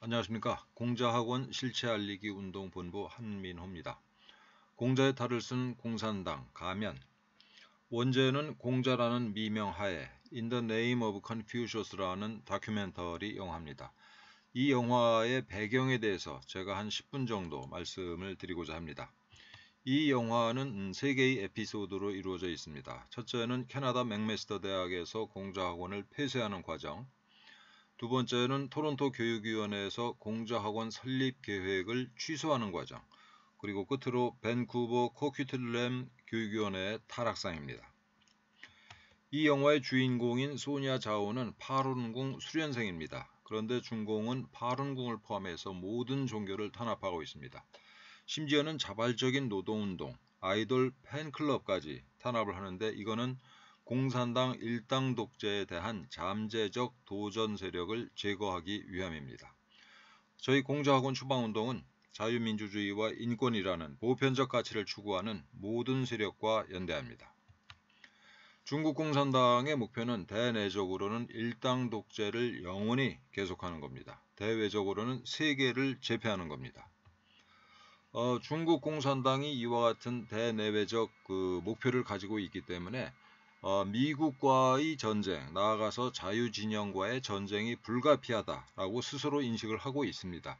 안녕하십니까. 공자학원 실체알리기 운동본부 한민호입니다. 공자의 탈을 쓴 공산당 가면. 원제는 공자라는 미명하에 In the Name of Confucius라는 다큐멘터리 영화입니다. 이 영화의 배경에 대해서 제가 한 10분 정도 말씀을 드리고자 합니다. 이 영화는 3개의 에피소드로 이루어져 있습니다. 첫째는 캐나다 맥메스터 대학에서 공자학원을 폐쇄하는 과정, 두 번째는 토론토 교육위원회에서 공자학원 설립 계획을 취소하는 과정, 그리고 끝으로 밴쿠버 코퀴틀램 교육위원회의 타락상입니다. 이 영화의 주인공인 소니아 자오는 파룬궁 수련생입니다. 그런데 중공은 파룬궁을 포함해서 모든 종교를 탄압하고 있습니다. 심지어는 자발적인 노동운동, 아이돌 팬클럽까지 탄압을 하는데 이거는 공산당 일당 독재에 대한 잠재적 도전 세력을 제거하기 위함입니다. 저희 공자학원 추방운동은 자유민주주의와 인권이라는 보편적 가치를 추구하는 모든 세력과 연대합니다. 중국 공산당의 목표는 대내적으로는 일당 독재를 영원히 계속하는 겁니다. 대외적으로는 세계를 제패하는 겁니다. 중국 공산당이 이와 같은 대내외적 목표를 가지고 있기 때문에 미국과의 전쟁, 나아가서 자유진영과의 전쟁이 불가피하다라고 스스로 인식을 하고 있습니다.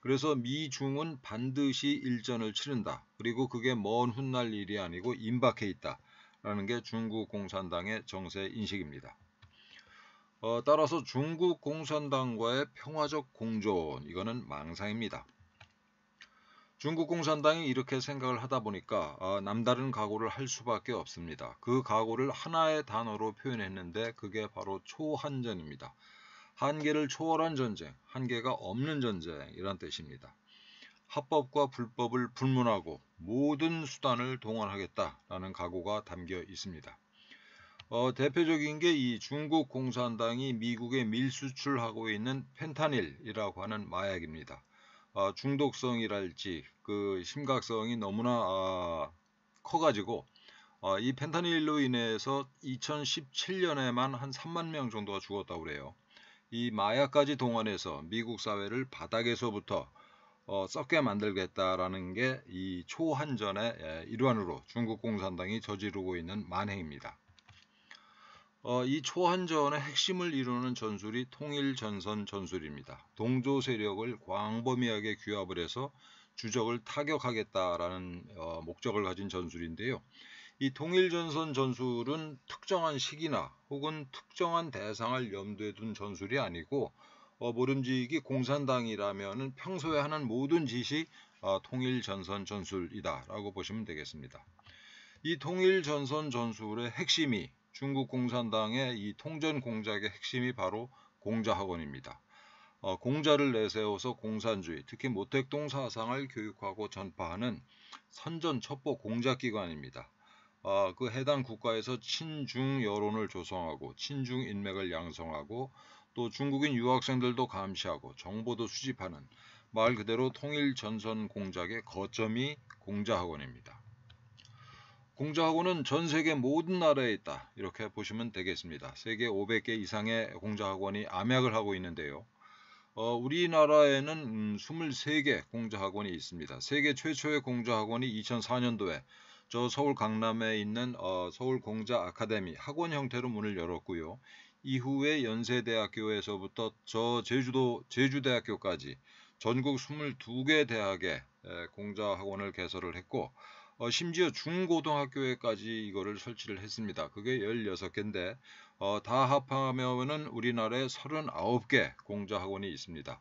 그래서 미중은 반드시 일전을 치른다. 그리고 그게 먼 훗날 일이 아니고 임박해 있다라는 게 중국 공산당의 정세 인식입니다. 따라서 중국 공산당과의 평화적 공존, 이거는 망상입니다. 중국 공산당이 이렇게 생각을 하다 보니까 남다른 각오를 할 수밖에 없습니다. 그 각오를 하나의 단어로 표현했는데 그게 바로 초한전입니다. 한계를 초월한 전쟁, 한계가 없는 전쟁이란 뜻입니다. 합법과 불법을 불문하고 모든 수단을 동원하겠다라는 각오가 담겨 있습니다. 대표적인 게 이 중국 공산당이 미국에 밀수출하고 있는 펜타닐이라고 하는 마약입니다. 중독성이랄지 그 심각성이 너무나 커가지고 이 펜타닐로 인해서 2017년에만 한 3만 명 정도가 죽었다고 그래요. 이 마약까지 동원해서 미국 사회를 바닥에서부터 썩게 만들겠다라는 게 이 초한전의 일환으로 중국 공산당이 저지르고 있는 만행입니다. 이 초한전의 핵심을 이루는 전술이 통일전선 전술입니다. 동조 세력을 광범위하게 규합을 해서 주적을 타격하겠다라는 목적을 가진 전술인데요. 이 통일전선 전술은 특정한 시기나 혹은 특정한 대상을 염두에 둔 전술이 아니고 모름지기 공산당이라면 평소에 하는 모든 짓이 통일전선 전술이다라고 보시면 되겠습니다. 이 통일전선 전술의 핵심이 중국 공산당의 이 통전 공작의 핵심이 바로 공자학원입니다. 공자를 내세워서 공산주의, 특히 모택동 사상을 교육하고 전파하는 선전 첩보 공작기관입니다. 그 해당 국가에서 친중 여론을 조성하고 친중 인맥을 양성하고 또 중국인 유학생들도 감시하고 정보도 수집하는 말 그대로 통일전선 공작의 거점이 공자학원입니다. 공자학원은 전 세계 모든 나라에 있다. 이렇게 보시면 되겠습니다. 세계 500개 이상의 공자학원이 암약을 하고 있는데요. 우리나라에는 23개 공자학원이 있습니다. 세계 최초의 공자학원이 2004년도에 저 서울 강남에 있는 서울 공자 아카데미 학원 형태로 문을 열었고요. 이후에 연세대학교에서부터 저 제주대학교까지 전국 22개 대학에 공자학원을 개설을 했고 심지어 중고등학교에까지 이거를 설치를 했습니다. 그게 16개인데 다 합하면은 우리나라에 39개 공자학원이 있습니다.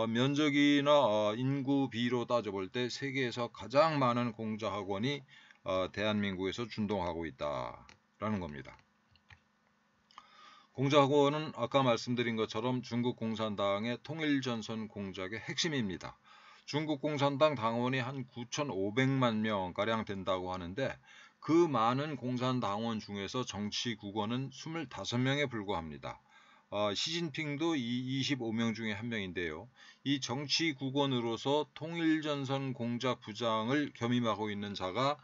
면적이나 인구 비로 따져볼 때 세계에서 가장 많은 공자학원이 대한민국에서 준동하고 있다라는 겁니다. 공자학원은 아까 말씀드린 것처럼 중국 공산당의 통일전선 공작의 핵심입니다. 중국 공산당 당원이 한 9,500만 명가량 된다고 하는데 그 많은 공산당원 중에서 정치 국원은 25명에 불과합니다. 시진핑도 이 25명 중에 한 명인데요. 이 정치 국원으로서 통일전선 공작 부장을 겸임하고 있는 자가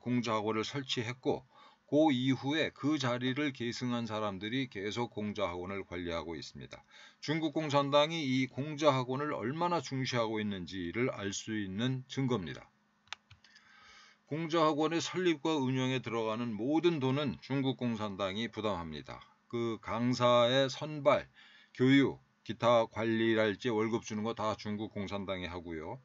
공자학원을 설치했고 그 이후에 그 자리를 계승한 사람들이 계속 공자학원을 관리하고 있습니다. 중국 공산당이 이 공자학원을 얼마나 중시하고 있는지를 알 수 있는 증거입니다. 공자학원의 설립과 운영에 들어가는 모든 돈은 중국 공산당이 부담합니다. 그 강사의 선발, 교육, 기타 관리랄지 월급 주는 거 다 중국 공산당이 하고요.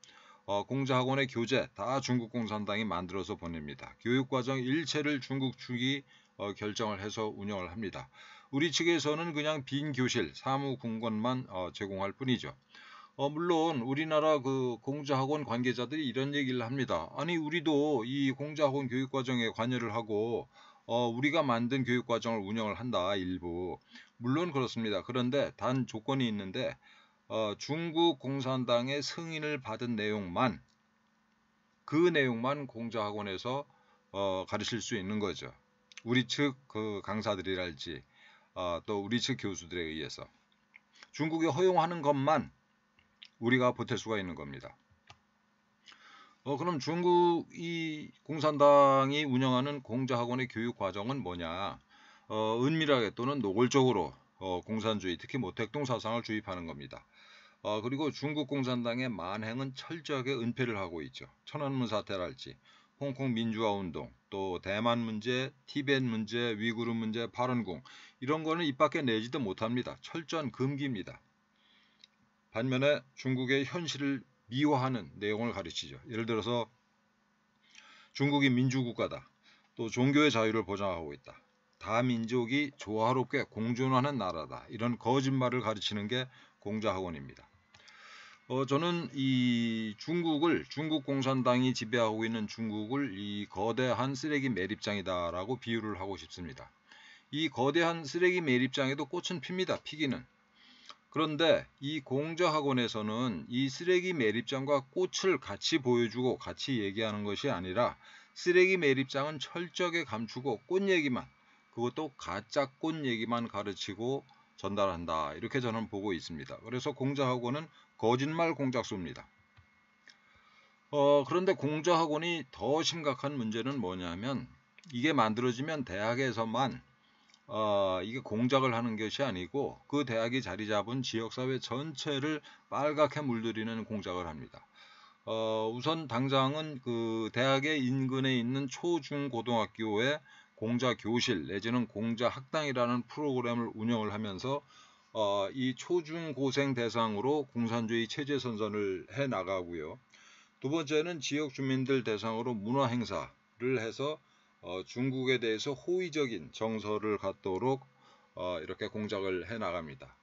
공자학원의 교재 다 중국 공산당이 만들어서 보냅니다. 교육과정 일체를 중국 측이 결정을 해서 운영을 합니다. 우리 측에서는 그냥 빈 교실, 사무공간만 제공할 뿐이죠. 물론 우리나라 그 공자학원 관계자들이 이런 얘기를 합니다. 아니 우리도 이 공자학원 교육과정에 관여를 하고 우리가 만든 교육과정을 운영을 한다 일부. 물론 그렇습니다. 그런데 단 조건이 있는데 중국 공산당의 승인을 받은 내용만 그 내용만 공자학원에서 가르칠 수 있는 거죠. 우리 측 그 강사들이랄지 또 우리 측 교수들에 의해서 중국이 허용하는 것만 우리가 보탤 수가 있는 겁니다. 그럼 중국 이 공산당이 운영하는 공자학원의 교육 과정은 뭐냐? 은밀하게 또는 노골적으로 공산주의, 특히 모택동 사상을 주입하는 겁니다. 그리고 중국 공산당의 만행은 철저하게 은폐를 하고 있죠. 천안문 사태랄지, 홍콩 민주화 운동, 또 대만 문제, 티벳 문제, 위구르 문제, 파룬궁 이런 거는 입 밖에 내지도 못합니다. 철저한 금기입니다. 반면에 중국의 현실을 미화하는 내용을 가르치죠. 예를 들어서 중국이 민주국가다. 또 종교의 자유를 보장하고 있다. 다민족이 조화롭게 공존하는 나라다. 이런 거짓말을 가르치는 게 공자학원입니다. 저는 이 중국 공산당이 지배하고 있는 중국을 이 거대한 쓰레기 매립장이다라고 비유를 하고 싶습니다. 이 거대한 쓰레기 매립장에도 꽃은 핍니다. 피기는. 그런데 이 공자학원에서는 이 쓰레기 매립장과 꽃을 같이 보여주고 같이 얘기하는 것이 아니라 쓰레기 매립장은 철저하게 감추고 꽃 얘기만, 그것도 가짜 꽃 얘기만 가르치고 전달한다. 이렇게 저는 보고 있습니다. 그래서 공자학원은 거짓말 공작소입니다. 그런데 공자학원이 더 심각한 문제는 뭐냐면 이게 만들어지면 대학에서만 이게 공작을 하는 것이 아니고 그 대학이 자리 잡은 지역사회 전체를 빨갛게 물들이는 공작을 합니다. 우선 당장은 그 대학의 인근에 있는 초중고등학교에 공자교실 내지는 공자학당이라는 프로그램을 운영을 하면서 이 초중고생 대상으로 공산주의 체제 선전을 해 나가고요. 두 번째는 지역 주민들 대상으로 문화행사를 해서 중국에 대해서 호의적인 정서를 갖도록 이렇게 공작을 해 나갑니다.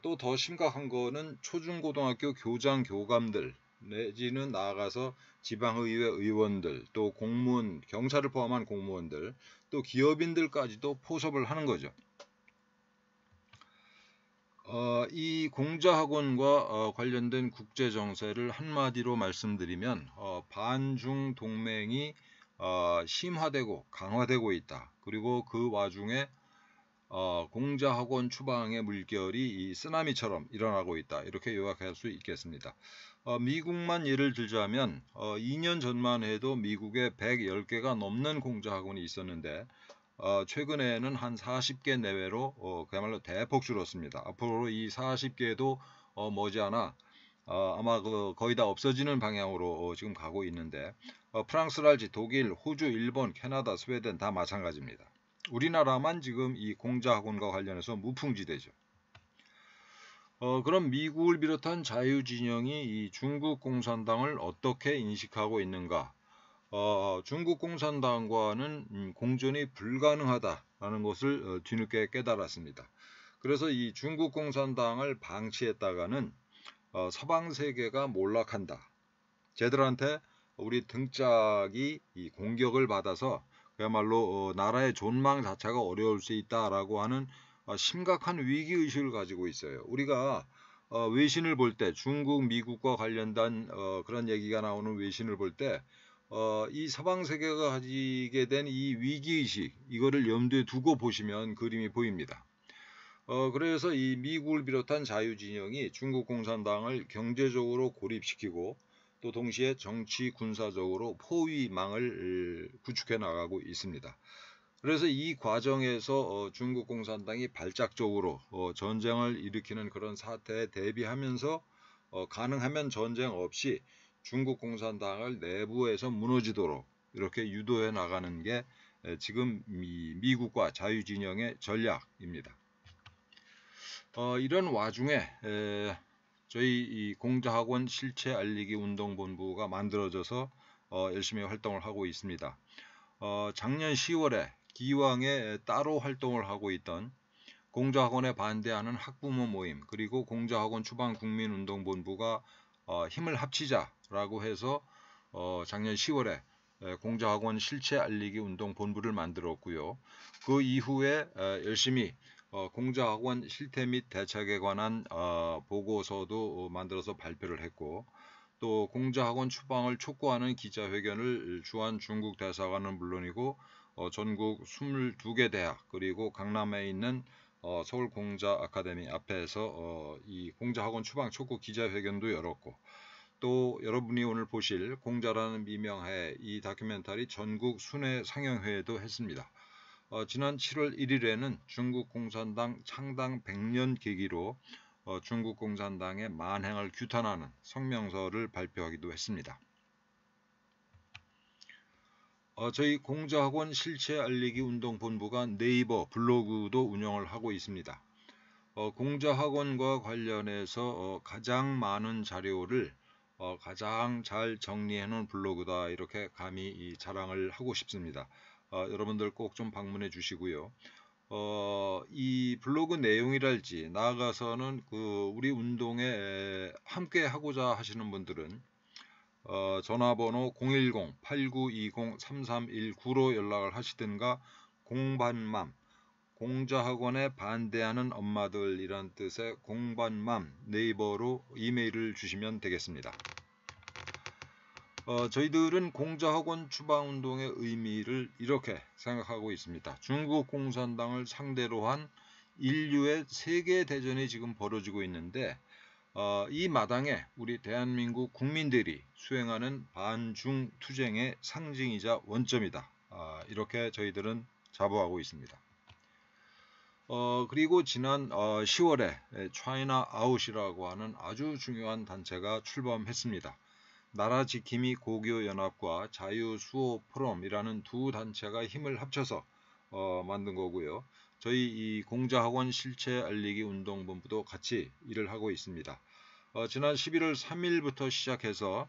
또 더 심각한 거는 초중고등학교 교장 교감들 내지는 나아가서 지방의회 의원들 또 공무원 경찰을 포함한 공무원들 또 기업인들까지도 포섭을 하는 거죠. 이 공자학원과 관련된 국제정세를 한마디로 말씀드리면 반중 동맹이 심화되고 강화되고 있다. 그리고 그 와중에 공자학원 추방의 물결이 이 쓰나미처럼 일어나고 있다. 이렇게 요약할 수 있겠습니다. 미국만 예를 들자면 2년 전만 해도 미국에 110개가 넘는 공자학원이 있었는데 최근에는 한 40개 내외로 그야말로 대폭 줄었습니다. 앞으로 이 40개도 머지않아 아마 거의 다 없어지는 방향으로 지금 가고 있는데 프랑스랄지 독일, 호주, 일본, 캐나다, 스웨덴 다 마찬가지입니다. 우리나라만 지금 이 공자학원과 관련해서 무풍지대죠. 그럼 미국을 비롯한 자유진영이 이 중국 공산당을 어떻게 인식하고 있는가? 중국 공산당과는 공존이 불가능하다라는 것을 뒤늦게 깨달았습니다. 그래서 이 중국 공산당을 방치했다가는 서방 세계가 몰락한다. 쟤들한테 우리 등짝이 이 공격을 받아서 그야말로 나라의 존망 자체가 어려울 수 있다라고 하는 심각한 위기의식을 가지고 있어요. 우리가 외신을 볼 때 중국, 미국과 관련된 그런 얘기가 나오는 외신을 볼 때 이 서방 세계가 가지게 된 이 위기의식 이거를 염두에 두고 보시면 그림이 보입니다. 그래서 이 미국을 비롯한 자유진영이 중국 공산당을 경제적으로 고립시키고 또 동시에 정치 군사적으로 포위망을 구축해 나가고 있습니다. 그래서 이 과정에서 중국 공산당이 발작적으로 전쟁을 일으키는 그런 사태에 대비하면서 가능하면 전쟁 없이 중국 공산당을 내부에서 무너지도록 이렇게 유도해 나가는 게 지금 미국과 자유진영의 전략입니다. 이런 와중에 저희 이 공자학원 실체 알리기 운동본부가 만들어져서 열심히 활동을 하고 있습니다. 작년 10월에 기왕에 따로 활동을 하고 있던 공자학원에 반대하는 학부모 모임 그리고 공자학원 추방국민운동본부가 힘을 합치자라고 해서 작년 10월에 공자학원 실체 알리기 운동본부를 만들었고요. 그 이후에 열심히 공자학원 실태 및 대책에 관한 보고서도 만들어서 발표를 했고, 또 공자학원 추방을 촉구하는 기자회견을 주한 중국 대사관은 물론이고 전국 22개 대학 그리고 강남에 있는 서울 공자 아카데미 앞에서 이 공자학원 추방 촉구 기자회견도 열었고, 또 여러분이 오늘 보실 공자라는 미명하에 이 다큐멘터리 전국 순회 상영회도 했습니다. 지난 7월 1일에는 중국 공산당 창당 100년 계기로 중국 공산당의 만행을 규탄하는 성명서를 발표하기도 했습니다. 저희 공자학원 실체 알리기 운동본부가 네이버 블로그도 운영을 하고 있습니다. 공자학원과 관련해서 가장 많은 자료를 가장 잘 정리해 놓은 블로그다, 이렇게 감히 자랑을 하고 싶습니다. 여러분들 꼭 좀 방문해 주시고요. 이 블로그 내용이랄지 나아가서는 우리 운동에 함께 하고자 하시는 분들은 전화번호 010-8920-3319로 연락을 하시든가 공반맘, 공자학원에 반대하는 엄마들이란 뜻의 공반맘 네이버로 이메일을 주시면 되겠습니다. 저희들은 공자학원 추방운동의 의미를 이렇게 생각하고 있습니다. 중국 공산당을 상대로 한 인류의 세계대전이 지금 벌어지고 있는데 이 마당에 우리 대한민국 국민들이 수행하는 반중투쟁의 상징이자 원점이다. 이렇게 저희들은 자부하고 있습니다. 그리고 지난 10월에 차이나 아웃이라고 하는 아주 중요한 단체가 출범했습니다. 나라지킴이 고교연합과 자유수호포럼이라는 두 단체가 힘을 합쳐서 만든 거고요. 저희 이 공자학원 실체 알리기 운동본부도 같이 일을 하고 있습니다. 지난 11월 3일부터 시작해서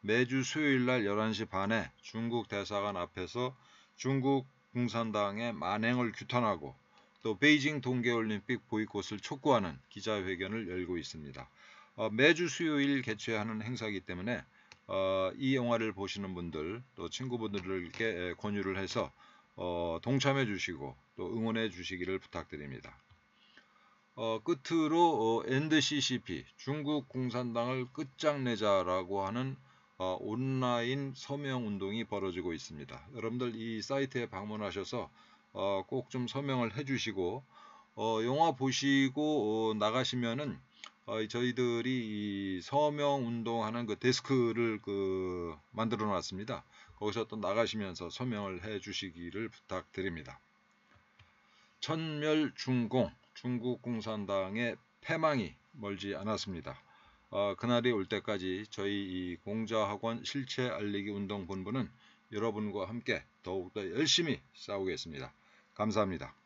매주 수요일날 11시 반에 중국 대사관 앞에서 중국 공산당의 만행을 규탄하고 또 베이징 동계올림픽 보이콧을 촉구하는 기자회견을 열고 있습니다. 매주 수요일 개최하는 행사이기 때문에 이 영화를 보시는 분들 또 친구분들께 권유를 해서 동참해 주시고 또 응원해 주시기를 부탁드립니다. 끝으로 NDCCP 중국 공산당을 끝장내자라고 하는 온라인 서명운동이 벌어지고 있습니다. 여러분들 이 사이트에 방문하셔서 꼭 좀 서명을 해주시고 영화 보시고 나가시면은 저희들이 이 서명 운동하는 그 데스크를 만들어 놨습니다. 거기서 또 나가시면서 서명을 해 주시기를 부탁드립니다. 천멸중공, 중국 공산당의 패망이 멀지 않았습니다. 그날이 올 때까지 저희 이 공자학원 실체 알리기 운동본부는 여러분과 함께 더욱더 열심히 싸우겠습니다. 감사합니다.